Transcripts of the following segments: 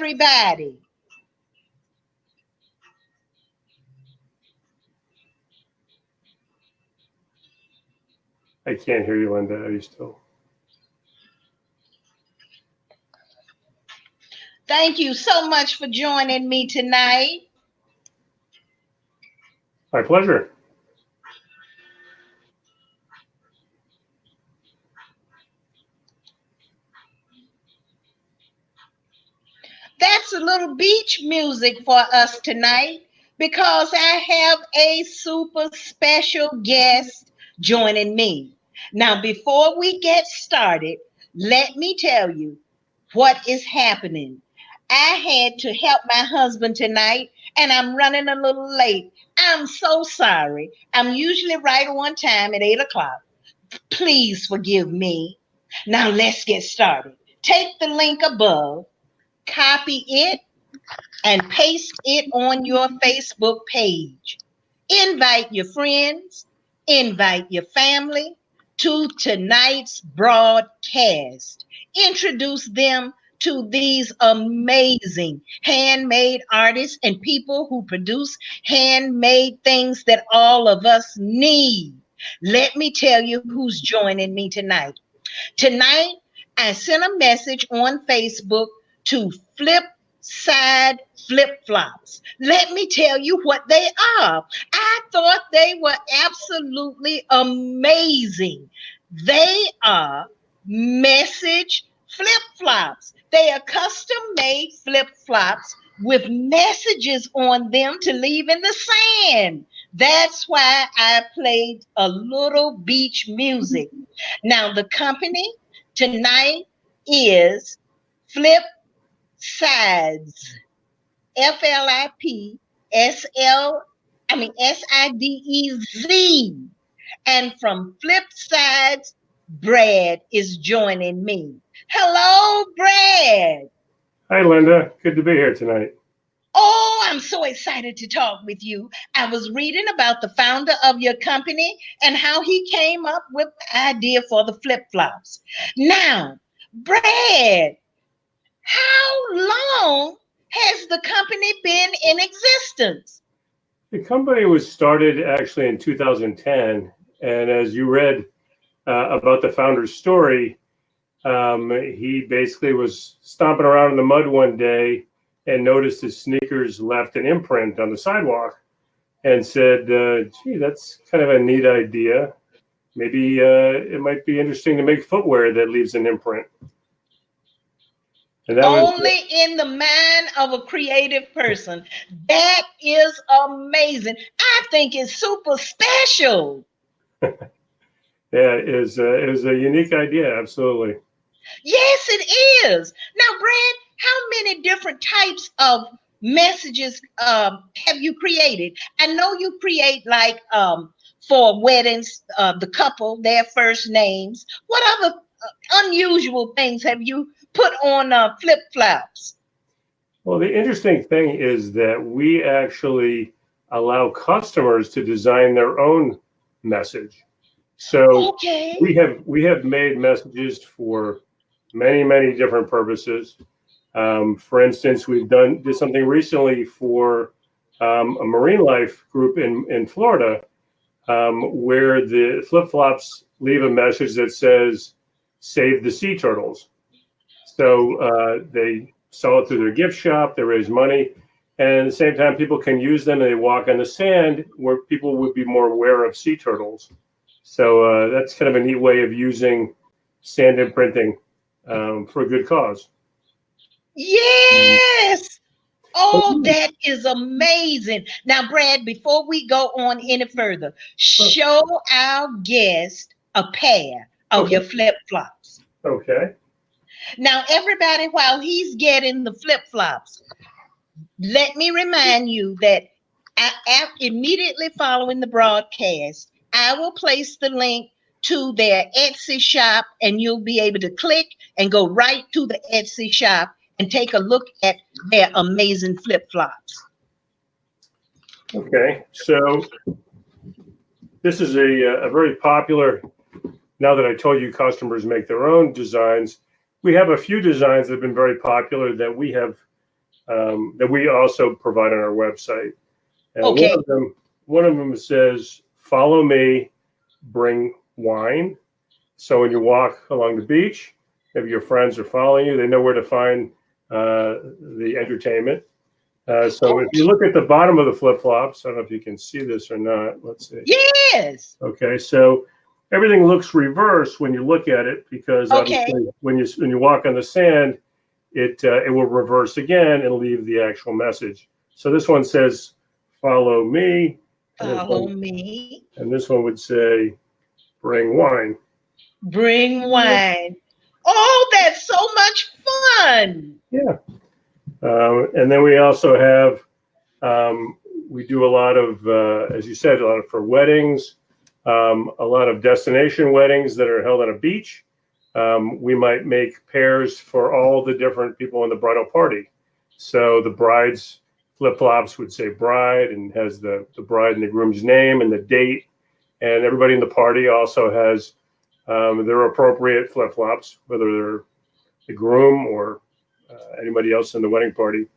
everybody. I can't hear you, Linda. Are you still? Thank you so much for joining me tonight. My pleasure. That's a little beach music for us tonight because I have a super special guest joining me. Now, before we get started, let me tell you what is happening. I had to help my husband tonight and I'm running a little late. I'm so sorry. I'm usually right on time at 8 o'clock. Please forgive me. Now, let's get started. Take the link above, copy it, and paste it on your Facebook page. Invite your friends, invite your family to tonight's broadcast. Introduce them to these amazing handmade artists and people who produce handmade things that all of us need. Let me tell you who's joining me tonight. Tonight, I sent a message on Facebook to FlipSidez flip-flops. Let me tell you what they are. I thought they were absolutely amazing. They are message flip-flops. They are custom-made flip-flops with messages on them to leave in the sand. That's why I played a little beach music. Now, the company tonight is FlipSidez. FlipSidez. And from FlipSidez, Brad is joining me. Hello, Brad. Hi, Linda. Good to be here tonight. Oh, I'm so excited to talk with you. I was reading about the founder of your company and how he came up with the idea for the flip-flops. Now, Brad, how long has the company been in existence? The company was started actually in 2010, and as you read about the founder's story, he basically was stomping around in the mud one day and noticed his sneakers left an imprint on the sidewalk and said, gee, that's kind of a neat idea. Maybe it might be interesting to make footwear that leaves an imprint. And that only in the mind of a creative person. That is amazing. I think it's super special. Yeah, it is a unique idea. Absolutely. Yes, it is. Now, Brad, how many different types of messages have you created? I know you create like for weddings, the couple, their first names. What other unusual things have you put on flip-flops? Well, the interesting thing is that we actually allow customers to design their own message. So okay. we have made messages for many different purposes. For instance, did something recently for a marine life group in Florida, where the flip-flops leave a message that says, "Save the sea turtles." So they sell it through their gift shop, they raise money, and at the same time, people can use them and they walk on the sand where people would be more aware of sea turtles. So that's kind of a neat way of using sand imprinting for a good cause. Yes. Oh, that is amazing. Now, Brad, before we go on any further, show our guest a pair of your flip-flops. Okay. Now, everybody, while he's getting the flip-flops, let me remind you that immediately following the broadcast, I will place the link to their Etsy shop, and you'll be able to click and go right to the Etsy shop and take a look at their amazing flip-flops. Okay, so this is a very popular, now that I told you customers make their own designs, we have a few designs that have been very popular that we have that we also provide on our website. And Okay. one of them says, "Follow me, bring wine." So when you walk along the beach, if your friends are following you, they know where to find the entertainment. So if you look at the bottom of the flip-flops, I don't know if you can see this or not. Let's see. Yes. Okay, so everything looks reversed when you look at it, because Okay. obviously when you walk on the sand, it will reverse again and leave the actual message. So this one says, "Follow me," Follow me. and this one would say, "Bring wine." Bring wine. Oh, that's so much fun. Yeah. And then we also have, we do a lot of, as you said, a lot of for weddings, a lot of destination weddings that are held on a beach. We might make pairs for all the different people in the bridal party. So the bride's flip-flops would say bride and has the bride and the groom's name and the date. And everybody in the party also has their appropriate flip-flops, whether they're the groom or anybody else in the wedding party.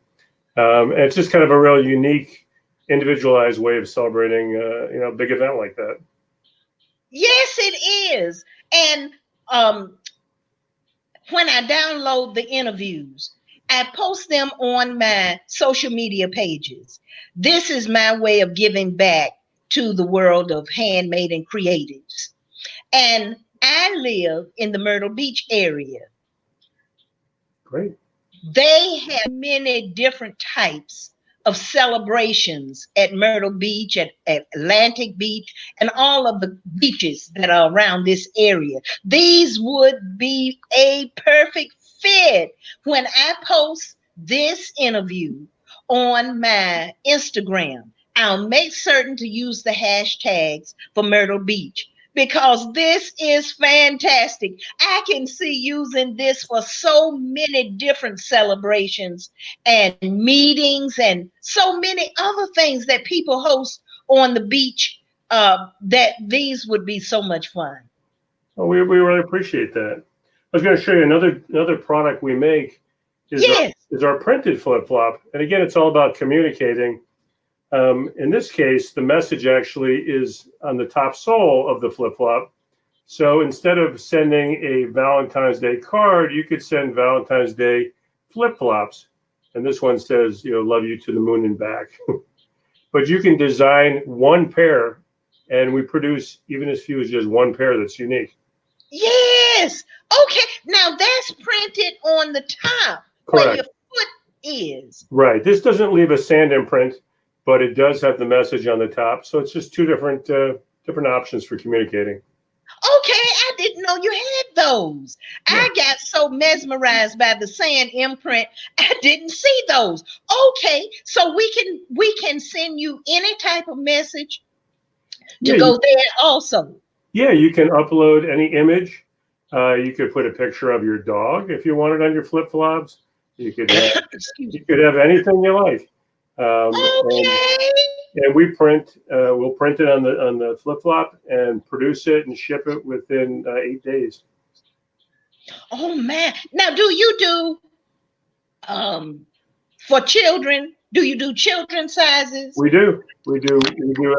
And it's just kind of a real unique, individualized way of celebrating, a big event like that. Yes, it is. And when I download the interviews, I post them on my social media pages. This is my way of giving back to the world of handmade and creatives. And I live in the Myrtle Beach area. Great. They have many different types of celebrations at Myrtle Beach, at Atlantic Beach, and all of the beaches that are around this area. These would be a perfect fit. When I post this interview on my Instagram, I'll make certain to use the hashtags for Myrtle Beach, because this is fantastic. I can see using this for so many different celebrations and meetings and so many other things that people host on the beach, that these would be so much fun. Well, we really appreciate that. I was going to show you another product we make Yes. is our printed flip-flop. And again, it's all about communicating. In this case, the message actually is on the top sole of the flip-flop. So instead of sending a Valentine's Day card, you could send Valentine's Day flip-flops. And this one says, "Love you to the moon and back." But you can design one pair, and we produce even as few as just one pair that's unique. Yes. Okay. Now that's printed on the top where Correct. your foot is. Right. This doesn't leave a sand imprint, but it does have the message on the top. So it's just two different options for communicating. Okay, I didn't know you had those. Yeah. I got so mesmerized by the sand imprint, I didn't see those. Okay, so we can send you any type of message to Yeah, go there also. yeah, you can upload any image. You could put a picture of your dog if you wanted on your flip-flops. You could Excuse me. have anything you like. Okay. And we'll print it on the flip-flop and produce it and ship it within 8 days. Oh man. Now do you do for children? Do you do children sizes? We do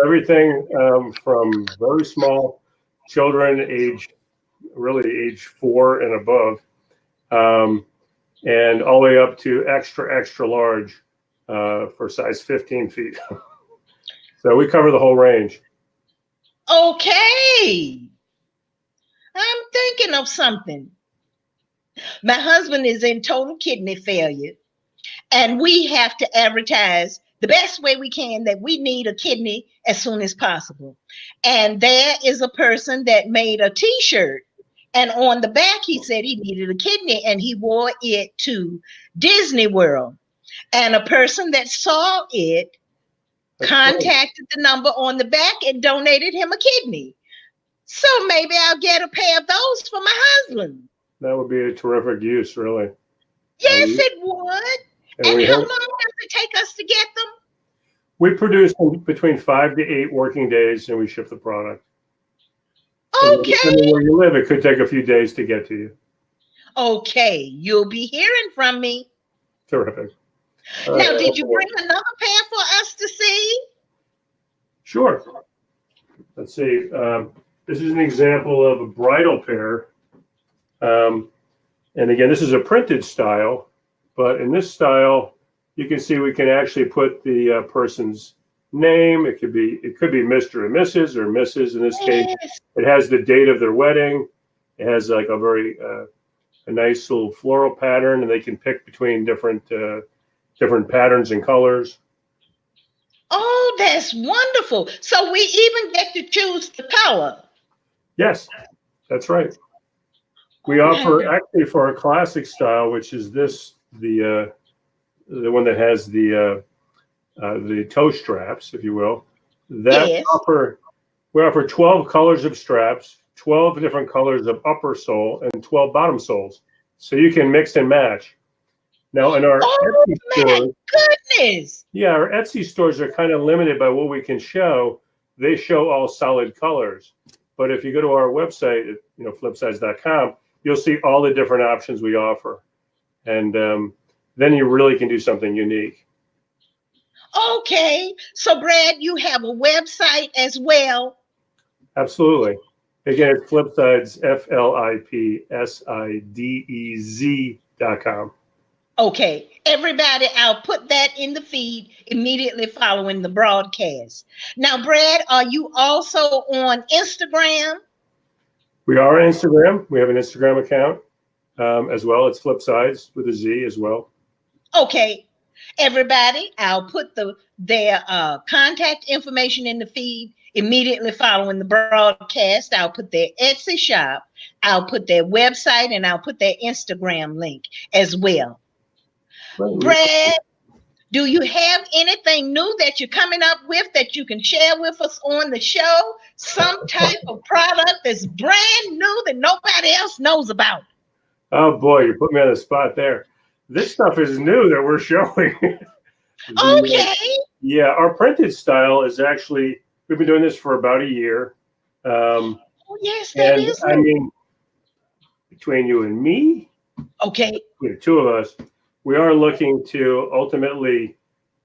everything from very small children, age 4 and above, and all the way up to extra large for size 15 feet. So we cover the whole range. Okay. I'm thinking of something. My husband is in total kidney failure, and we have to advertise the best way we can that we need a kidney as soon as possible. And there is a person that made a t-shirt, and on the back he said he needed a kidney, and he wore it to Disney World. And a person that saw it That's great. contacted the number on the back and donated him a kidney. So maybe I'll get a pair of those for my husband. That would be a terrific use, really. Yes, it would. And how long does it take us to get them? We produce between 5 to 8 working days, and we ship the product. Okay. Depending where you live, it could take a few days to get to you. Okay, you'll be hearing from me. Terrific. All right. Now, did you bring another pair for us to see? Sure. Let's see. This is an example of a bridal pair. And again, this is a printed style, but in this style, you can see we can actually put the person's name. It could be Mr. and Mrs. or Mrs. In this case. Yes. It has the date of their wedding. It has like a very a nice little floral pattern, and they can pick between different patterns and colors. Oh, that's wonderful. So we even get to choose the color. Yes, that's right. We Okay. offer actually for our classic style, which is this the one that has the toe straps, if you will. That Yes. we offer 12 colors of straps, 12 different colors of upper sole, and 12 bottom soles, so you can mix and match. Now, in our Oh Etsy my stores, goodness. yeah, our Etsy stores are kind of limited by what we can show. They show all solid colors, but if you go to our website, FlipSidez.com, you'll see all the different options we offer, and then you really can do something unique. Okay. So, Brad, you have a website as well. Absolutely. Again, it's FlipSidez, FlipSidez.com. Okay. Everybody, I'll put that in the feed immediately following the broadcast. Now, Brad, are you also on Instagram? We are on Instagram. We have an Instagram account as well. It's FlipSidez with a Z as well. Okay. Everybody, I'll put their contact information in the feed immediately following the broadcast. I'll put their Etsy shop, I'll put their website, and I'll put their Instagram link as well. Brad, do you have anything new that you're coming up with that you can share with us on the show? Some type of product that's brand new that nobody else knows about? Oh boy, you put me on the spot there. This stuff is new that we're showing. Okay. Yeah, our printed style is actually, we've been doing this for about a year. Oh, yes, that And is I new. mean, between you and me, Okay. the two of us, we are looking to ultimately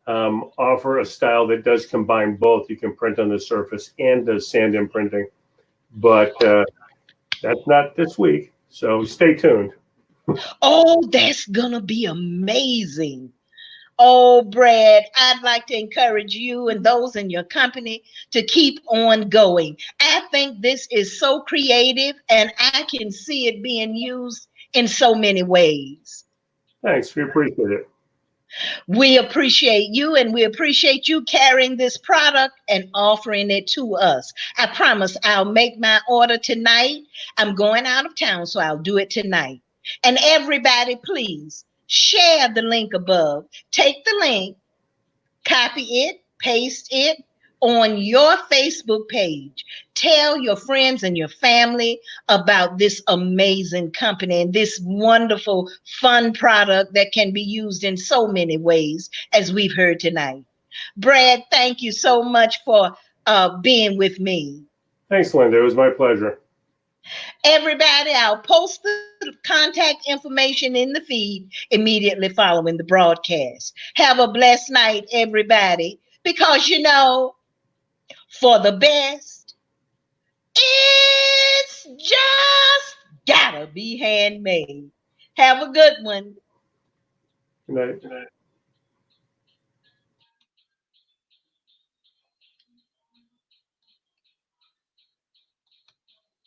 offer a style that does combine both. You can print on the surface and does sand imprinting, but that's not this week. So stay tuned. Oh, that's gonna be amazing. Oh, Brad, I'd like to encourage you and those in your company to keep on going. I think this is so creative and I can see it being used in so many ways. Thanks. We appreciate it. We appreciate you and we appreciate you carrying this product and offering it to us. I promise I'll make my order tonight. I'm going out of town, so I'll do it tonight. And everybody, please share the link above. Take the link, copy it, paste it on your Facebook page. Tell your friends and your family about this amazing company and this wonderful, fun product that can be used in so many ways, as we've heard tonight. Brad, thank you so much for being with me. Thanks, Linda. It was my pleasure. Everybody, I'll post the contact information in the feed immediately following the broadcast. Have a blessed night, everybody, because for the best, it's just gotta be handmade. Have a good one. Good night.